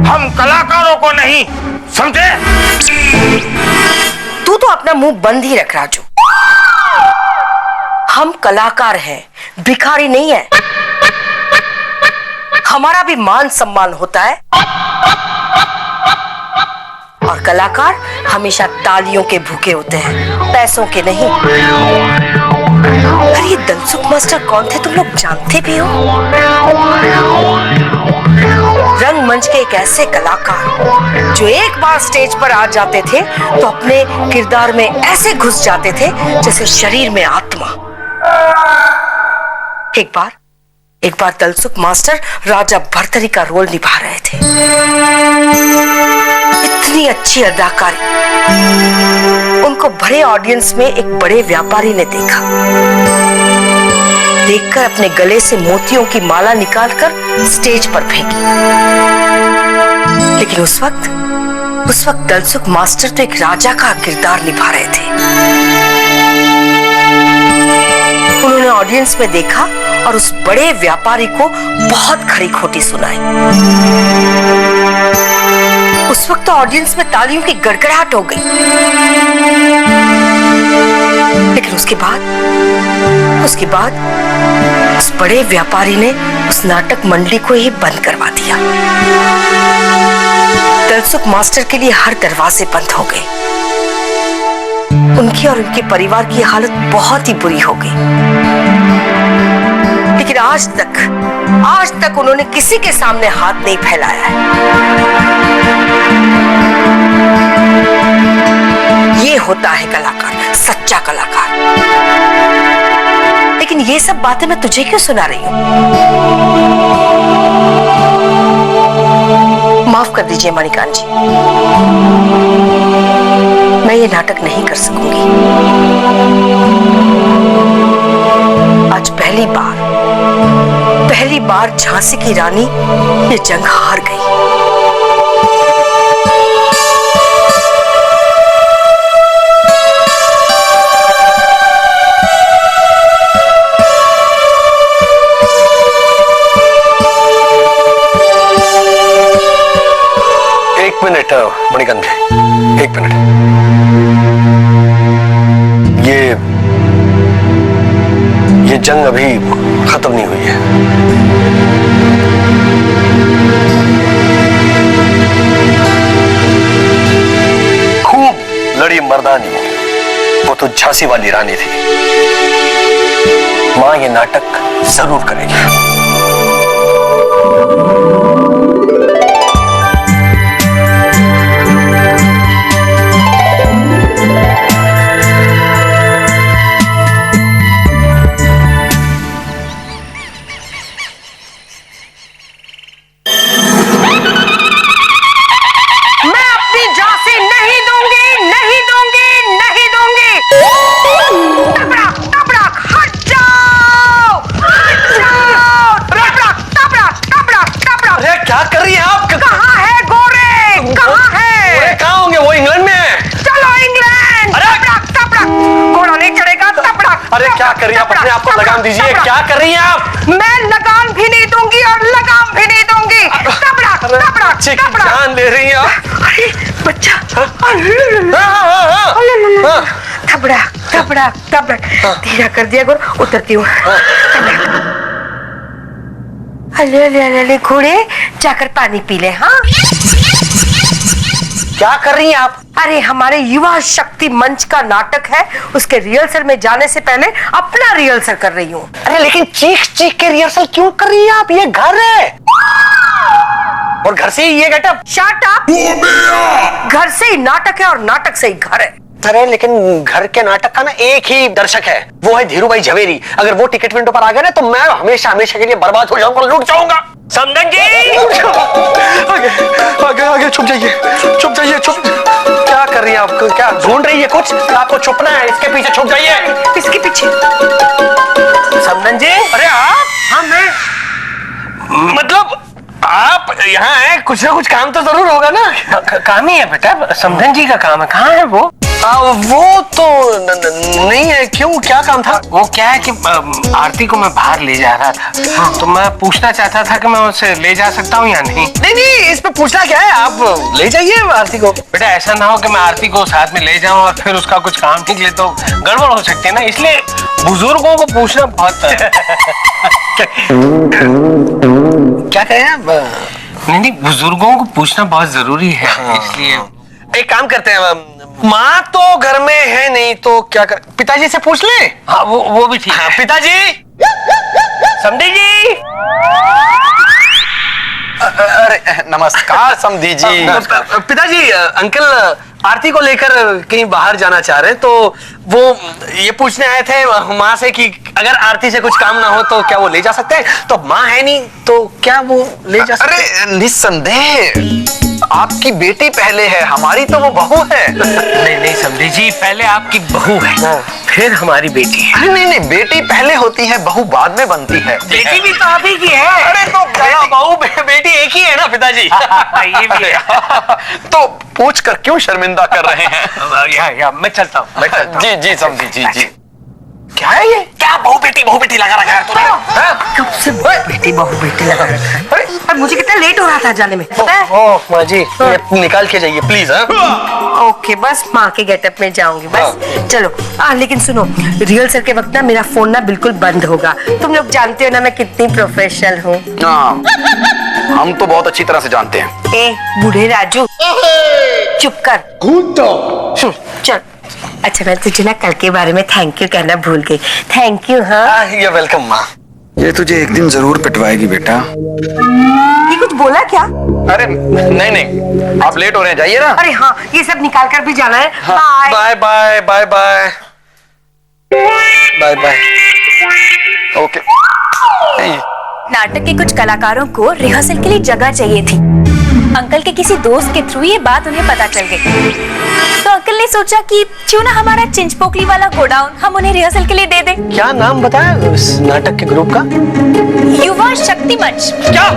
हम कलाकारों को नहीं, समझे? तू तो अपना मुंह बंद ही रख राजू। हम कलाकार हैं, भिखारी नहीं है। हमारा भी मान सम्मान होता है और कलाकार हमेशा तालियों के भूखे होते हैं, पैसों के नहीं। अरे ये दलसुख मास्टर कौन थे तुम लोग जानते भी हो? रंगमंच के एक ऐसे कलाकार जो एक बार स्टेज पर आ जाते थे तो अपने किरदार में ऐसे घुस जाते थे जैसे शरीर में आत्मा। एक बार दलसुख मास्टर राजा भर्तरी का रोल निभा रहे थे। इतनी अच्छी अदाकारी उनको बड़े ऑडियंस में एक बड़े व्यापारी ने देखा। देखकर अपने गले से मोतियों की माला निकालकर स्टेज पर फेंकी। लेकिन उस वक्त दलसुख मास्टर तो एक राजा का किरदार निभा रहे थे। उन्होंने ऑडियंस में देखा और उस बड़े व्यापारी को बहुत खरी खोटी सुनाई। उस वक्त तो ऑडियंस में तालियों की गड़गड़ाहट हो गई। लेकिन उसके बाद उस बड़े व्यापारी ने उस नाटक मंडली को ही बंद करवा दिया। दलसुख मास्टर के लिए हर दरवाजे बंद हो गए। उनकी और उनके परिवार की हालत बहुत ही बुरी हो गई। लेकिन आज तक उन्होंने किसी के सामने हाथ नहीं फैलाया है। ये होता है कलाकार, सच्चा कलाकार। लेकिन ये सब बातें मैं तुझे क्यों सुना रही हूं? माफ कर दीजिए मणिकांत जी, मैं ये नाटक नहीं कर सकूंगी। आज पहली बार झांसी की रानी ये जंग हार गई। एक मिनट मणिकांत जी, एक मिनट। ये जंग अभी खत्म नहीं हुई है। खूब लड़ी मर्दानी, वो तो झांसी वाली रानी थी। मां ये नाटक जरूर करेगी। क्या कर रही हैं आप? अपने आप को लगाम दीजिए। क्या कर रही हैं आप? मैं लगाम भी नहीं दूंगी और लगाम भी नहीं दूंगी। बच्चे की जान ले रही हैं आप। अरे बच्चा, थपड़ा धीरा कर दिया गुरु, उतरती हूँ। अले घोड़े, जाकर पानी पी ले। हाँ, क्या कर रही हैं आप? अरे हमारे युवा शक्ति मंच का नाटक है, उसके रिहर्सल में जाने से पहले अपना रिहर्सल कर रही हूँ। अरे लेकिन चीख के रिहर्सल क्यों कर रही हैं आप? ये घर है और घर से ही ये गेटअप। Shut up. घर से ही नाटक है और नाटक से ही घर है। अरे लेकिन घर के नाटक का ना एक ही दर्शक है, वो है धीरू भाई झवेरी। अगर वो टिकट विंडो पर आ गए ना तो मैं हमेशा के लिए बर्बाद हो जाऊंगा, लूट जाऊंगा। समधन जी, आगे छुप जाइए। क्या कर रही है आप? क्या ढूंढ रही है कुछ? आपको छुपना है, इसके पीछे छुप जाइए। इसके पीछे? समधन जी। अरे आप? हाँ मैं, मतलब आप यहाँ हैं, कुछ ना कुछ काम तो जरूर होगा ना। काम ही है बेटा, समधन जी का काम है। कहाँ है वो? वो तो नहीं है। क्यों, क्या काम था? वो क्या है कि आरती को मैं बाहर ले जा रहा था, तो मैं पूछना चाहता था कि मैं उसे ले जा सकता हूँ या नहीं। नहीं, इस पे पूछना क्या है, आप ले जाइए आरती को। बेटा ऐसा ना हो कि मैं आरती को साथ में ले जाऊं और फिर उसका कुछ काम निकले तो गड़बड़ हो सकती है ना, इसलिए बुजुर्गों को पूछना बहुत क्या कहें आप? नहीं, बुजुर्गों को पूछना बहुत जरूरी है, इसलिए एक काम करते हैं, माँ तो घर में है नहीं तो क्या कर, पिताजी से पूछ ले। हाँ वो भी ठीक है। पिताजी, समधी जी। अरे नमस्कार समधी जी। पिताजी, अंकल आरती को लेकर कहीं बाहर जाना चाह रहे हैं, तो वो ये पूछने आए थे माँ से कि अगर आरती से कुछ काम ना हो तो क्या वो ले जा सकते हैं? तो माँ है नहीं तो क्या वो ले जा सकते हैं? अरे निस्संदेह आपकी बेटी पहले है, हमारी तो वो बहू है। नहीं समधी जी, पहले आपकी बहू है फिर हमारी बेटी है। अरे नहीं, बेटी पहले होती है, बहू बाद में बनती है। बेटी भी तो आप ही की है। अरे तो बहू बेटी एक ही है ना पिताजी। ये भी है। तो पूछ कर क्यों शर्मिंदा कर रहे हैं? या मैं चलता हूँ। जी जी समझी जी। क्या है ये? क्या बहू बेटी लगा रखा है तूने? कब से बेटी लगा रखा है। अरे और मुझे कितना लेट हो रहा था जाने में, पता है? माँ जी, निकाल के जाइए प्लीज। ओके, बस माँ के गेटअप में जाऊंगी बस। चलो। लेकिन सुनो, रिहर्सल के वक्त ना मेरा फोन ना बिल्कुल बंद होगा। तुम लोग जानते हो ना मैं कितनी प्रोफेशनल हूँ। हम तो बहुत अच्छी तरह से जानते हैं। ए बूढ़े राजू, चुप कर। चल। अच्छा, मैं तुझे ना कल के बारे में थैंक यू कहना भूल गई। Thank you. हाँ, ये वेलकम माँ। ये तुझे एक दिन जरूर पिटवाएगी बेटा। ये कुछ बोला क्या? अरे नहीं, आप लेट हो रहे हैं, जाइए ना। अरे हाँ, ये सब निकाल कर भी जाना है। Bye bye bye bye bye bye. Okay. नाटक के कुछ कलाकारों को रिहर्सल के लिए जगह चाहिए थी। अंकल के किसी दोस्त के थ्रू ये बात उन्हें पता चल गई, तो अंकल ने सोचा कि क्यों ना हमारा चिंचपोकली वाला गोडाउन हम उन्हें रिहर्सल के लिए दे दें। क्या नाम बताया उस नाटक के ग्रुप का? युवा शक्ति मंच। क्या?